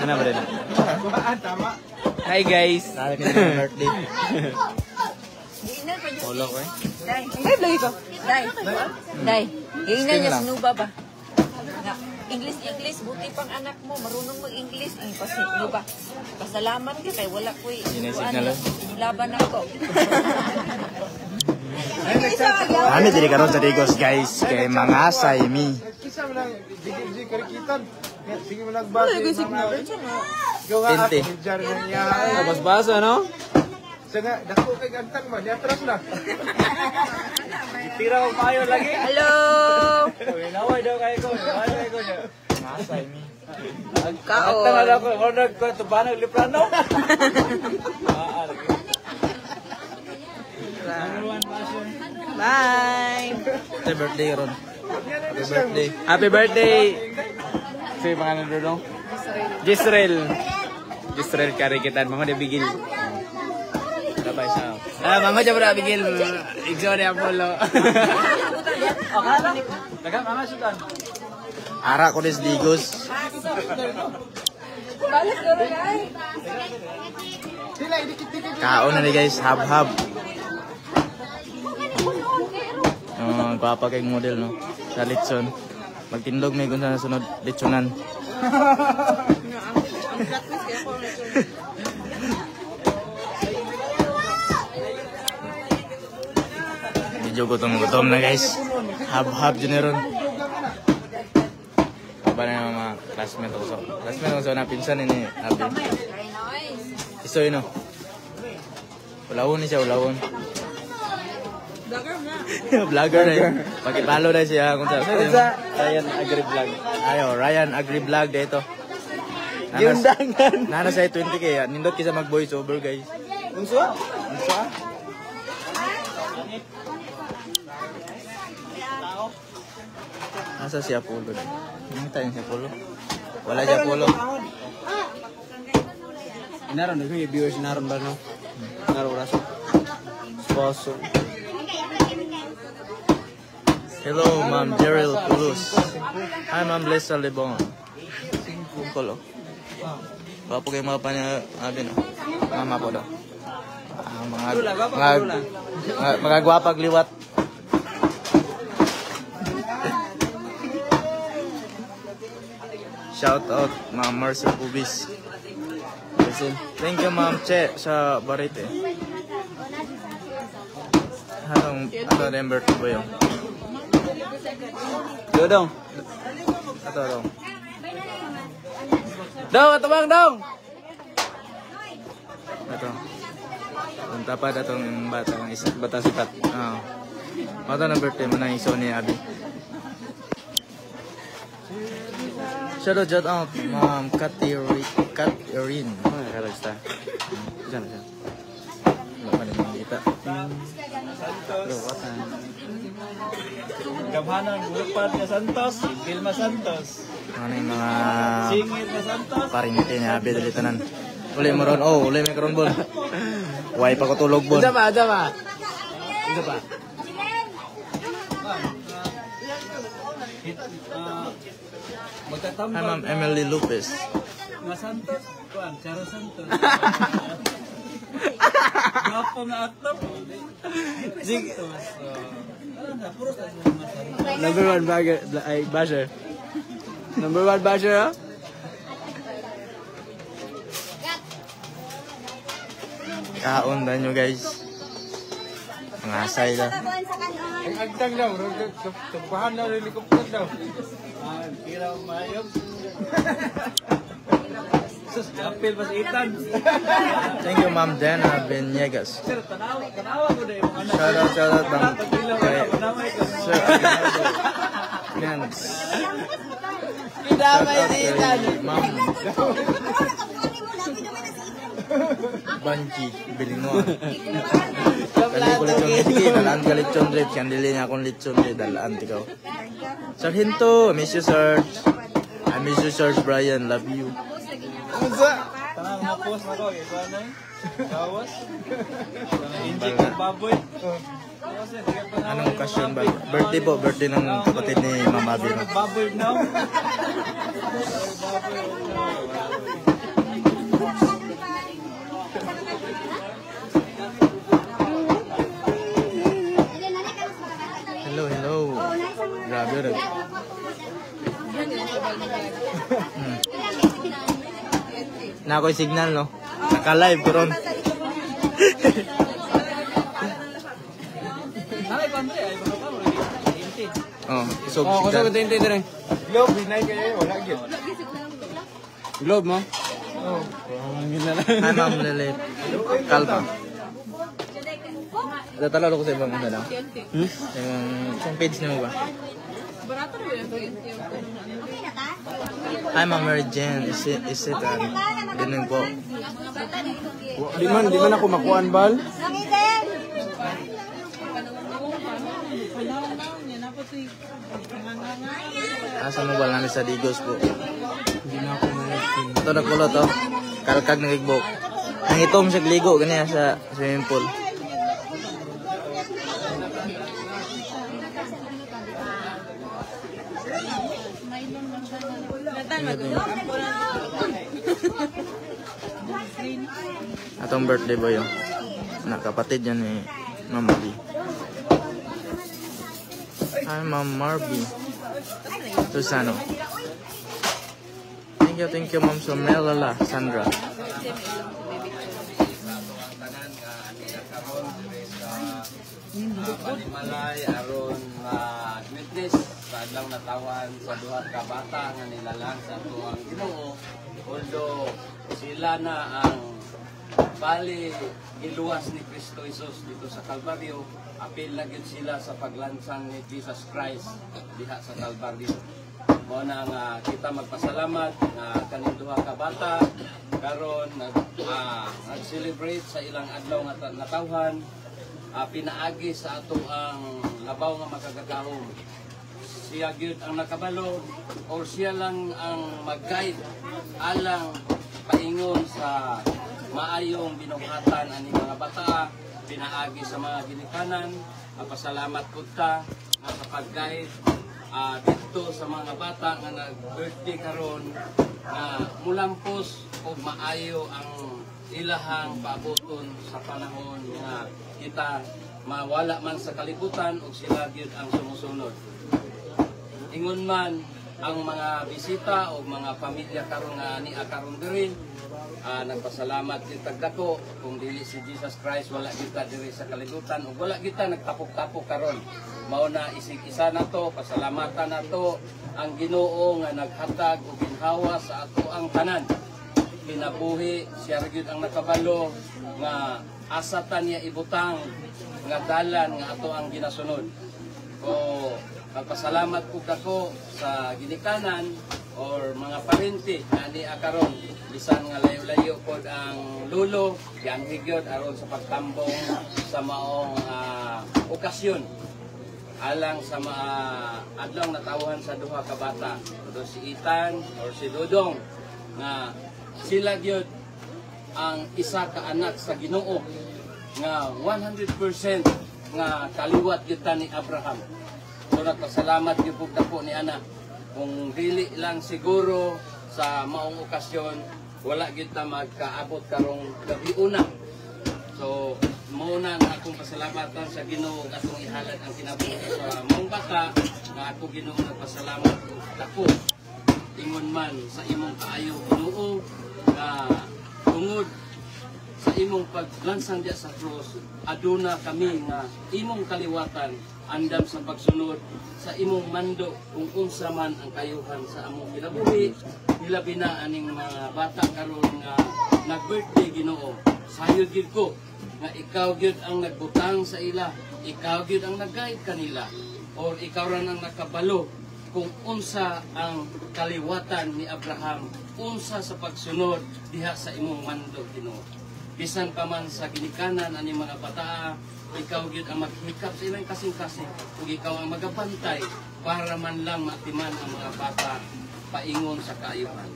Ano ba rin? Hi guys! Birthday. Polo ko eh. Dai. May vlog ko. Dai. Dai. Ingnan niya sinuba ba? English, buti pang anak mo, marunong mag-English. Ay, pasinuba. Pasalamat ka kay wala ko laban ako. Kami diri karon sa Digos guys kay mga Saimi. Kisa mo lang digig karikitan. Sige mo nagbati. Tinte. Bas-basa no? Sana dako kay gantang man, atras na. Tira ko kayo lagi. Hello. Naway daw kayo ko. Naway ko niya. Mga Saimi. Kaon. Tanga ko, order ko to banag liprano. Bye. Happy birthday karon. Happy birthday. Happy birthday. Sige pangalan do dong. Gisrel. Gisrel karikitan mga debigil. Dabay sa. Mga jabra bigil. Igso ni Apollo. Akala ni. Daga mga sudan. Ara ko des Digos. Balik ko rin ay. Kaon na ni guys, hab-hab. Papa kay model no. Sa litson. Magtindog may kung sa sunod litsonan. Medyo gutom na guys. Hab-hab generon. Apa na mga classmate ko. Classmate ko na pinsan ini Abi. Iso yun no. Ulawon ni siya, ulawon. Vlogger na yun. Pakipalo na siya kung saan. Ryan Agri Vlog. Ayo, Ryan Agri Vlog dito. Giundangan. Nana sa 20 kaya nindot kisa mag voice over guys. Unso? Unsa? Asa si Apollo? Ano tayo si Apollo? Wala si Apollo. Inaron na yung viewers inaron ba no? Naron raso. Sponsor. Hello, Ma'am Jeril Pulus. Hi, Ma'am Lesa Lebon. Polo. Papo kayo mga panya, no? Mama po daw. Mga gwapag liwat. Shout out, Ma'am Marcy Pubis. Thank you, Ma'am Che, sa Barite. Ano number 2 ba yun? Dodong. Ito dong. Dong, tabang dong. Ito. Ang tapad atong bata ng isa. Bata sikat. Oo. Ito number 10 mo na iso ni Abby. Shout out, Ma'am Catherine. Ay, hello sta. Diyan. Wala pa naman kita. Gamhanan Bulupad na Santos, Vilma Santos. Ano yung mga Singit na Santos. paringiti niya Abby dalitanan. Uli mo ron. Oh, uli may karon bol. Huwag pa ko tulog bol. Ada pa. Hi, Ma'am Emily Lopez. Mas Santos, kuan, Charo Santos. Gapo nga aktor. Sige. Number 1 bagger, ay basher. Number 1 basher, ha? Kaon na nyo guys. Mga asay lang. Ang agtang daw, tumpahan daw, helicopter daw. Kira mayog. Sus, apil pas itan. Thank you, Ma'am Dana Beniegas. Sir, tanawa ko na yung anak. Shout out bang kay Sir Aguinaldo. Yan. Kinamay si itan. Ma'am Banji Bilingon. Kali ko lechon tiki, dalaan ka lechon red. Kandili niya akong lechon red, dalaan tikaw. Sir Hinto, I miss you, Sir. I miss you, Sir Brian. Love you. Tanang ma-post na ko, ito ano eh? Gawas? Injik ng baboy? Anong okasyon ba? Birthday po, birthday ng kapatid ni Mama Abby. Baboy now? Na ako'y signal, no? Naka-live ko ron. Oh, isog Oh, signal. kusog tinte dire. Globe, hinay kayo, wala gyud. Globe mo. Oh. Hi, Ma'am Lele. Kalpa. Tatalo ko sa ibang ano lang. Yung page niyo ba? Hi, Ma'am Mary Jane. Is it ganun po? Di man ako makuan bal. Asa mo ba lang sa Digos po? Ito na kulo to. Kalkag ng igbok. Ang itom siya gligo ganyan sa swimming pool. Atong birthday boy yun. Nakapatid yan ni Ma'am B. Hi, Ma'am Marby. Susano. Thank you, Ma'am Somelala, Sandra. Panimalay aron witness sa adlaw natawan sa duha ka bata nga nilalang sa tuang Ginoo, although sila na ang bali iluwas ni Kristo Jesus dito sa Kalbaryo, apil na gyud sila sa paglansang ni Jesus Christ diha sa Kalbaryo. Mo na nga kita magpasalamat nga kaning duha ka bata karon nag-celebrate sa ilang adlaw nga natawhan. Pinaagi sa ato ang labaw nga makagagahom. Siya gyud ang nakabalo or siya lang ang mag-guide alang paingon sa maayong binuhatan ani mga bata, pinaagi sa mga ginikanan. Pasalamat pud ta nga sa pag-guide dito sa mga bata nga nag-birthday karon na mulampos og maayo ang ilahang paaboton sa panahon nga kita mawala man sa kalibutan o sila gyud ang sumusunod. Ingon man ang mga bisita o mga pamilya karon nga niya karon diri, nagpasalamat gyud tagdako kung dili si Jesus Christ wala kita diri sa kalibutan o wala kita nagtapok-tapok karon. Mao na isig-isa na to, pasalamatan na to ang Ginoo nga naghatag og ginhawa sa ato ang tanan. Kinabuhi siya gyud ang nakabalo nga asatan niya ibutang nga dalan nga ato ang ginasunod. O magpasalamat ko dako sa ginikanan or mga parente nga niya karon bisan nga layo-layo pod ang lulo yang higyod aron sa pagtambong sa maong okasyon alang sa mga adlaw natawhan sa duha ka bata, si Ethan or si Dodong nga sila gyud ang isa ka anak sa Ginoo nga 100% nga kaliwat gyud ni Abraham. So nagpasalamat gyud pud dako ni ana. Kung dili lang siguro sa maong okasyon wala gyud ta magkaabot karong gabi una. So muna nga akong pasalamatan sa Ginoo atong ihalad ang kinabuhi sa maong bata nga ako Ginoo nagpasalamat dako. Ingon man sa imong kaayo Ginoo nga tungod sa imong paglansang diya sa cross, aduna kami nga imong kaliwatan andam sa pagsunod sa imong mando kung unsa man ang kayuhan sa among kinabuhi. Hilabi na aning mga bata karon nga nag-birthday Ginoo. Sayod gyud ko nga ikaw gyud ang nagbutang sa ila, ikaw gyud ang nag-guide kanila, or ikaw ra ang nakabalo kung unsa ang kaliwatan ni Abraham, unsa sa pagsunod diha sa imong mando Ginoo. Bisan pa man sa ginikanan ani mga bata, ikaw gyud ang maghikap sa ilang kasing-kasing ug ikaw ang magabantay para man lang matiman ang mga bata paingon sa kaayuhan.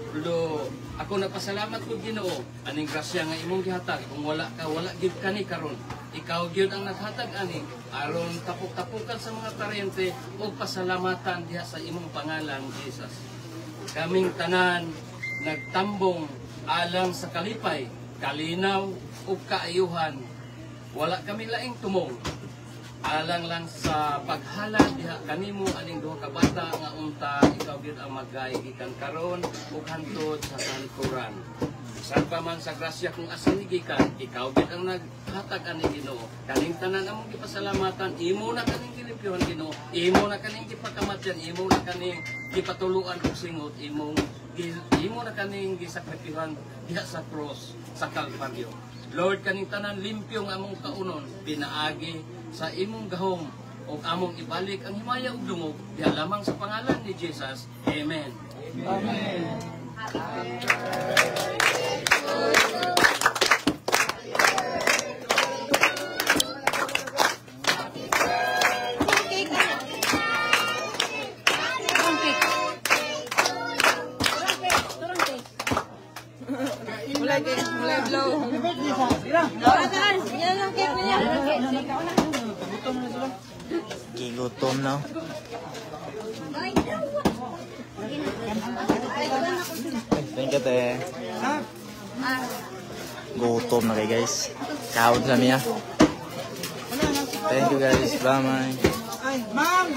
Pero ako nagpasalamat ko Ginoo aning grasya nga imong gihatag. Kung wala gyud kani karon. Ikaw gyud ang naghatag ani aron tapok-tapukan sa mga parente ug pasalamatan diha sa imong pangalan Jesus. Kaming tanan nagtambong alang sa kalipay, kalinaw ug kaayuhan. Wala kami laing tumong. alang lang sa paghalad diha kanimo aning duha ka bata nga unta ikaw gid ang magay gikan karon ug hantod sa kanturan. Bisan pa man sa grasya kung asa ni gikan, ikaw gid ang naghatag ani Ginoo. Kaning tanan among gipasalamatan, imo na kaning gilimpyuhan Ginoo, imo na kaning gipakamatyan, imo na kaning gipatuluan og singot, imo na kaning gisakripyuhan diha sa cross sa Kalbaryo. Lord, kaning tanan limpyo nga among kaunon, pinaagi sa imong gahom o among ibalik ang himaya ug dungog diha lamang sa pangalan ni Jesus. Amen. Amen. Mulai blow. Akan, yan lang cake niya. Gigutom na. Thank you, te. Gutom na kayo, guys. Kaon sa miya. Thank you, guys. Bye-bye. Ay, ma'am!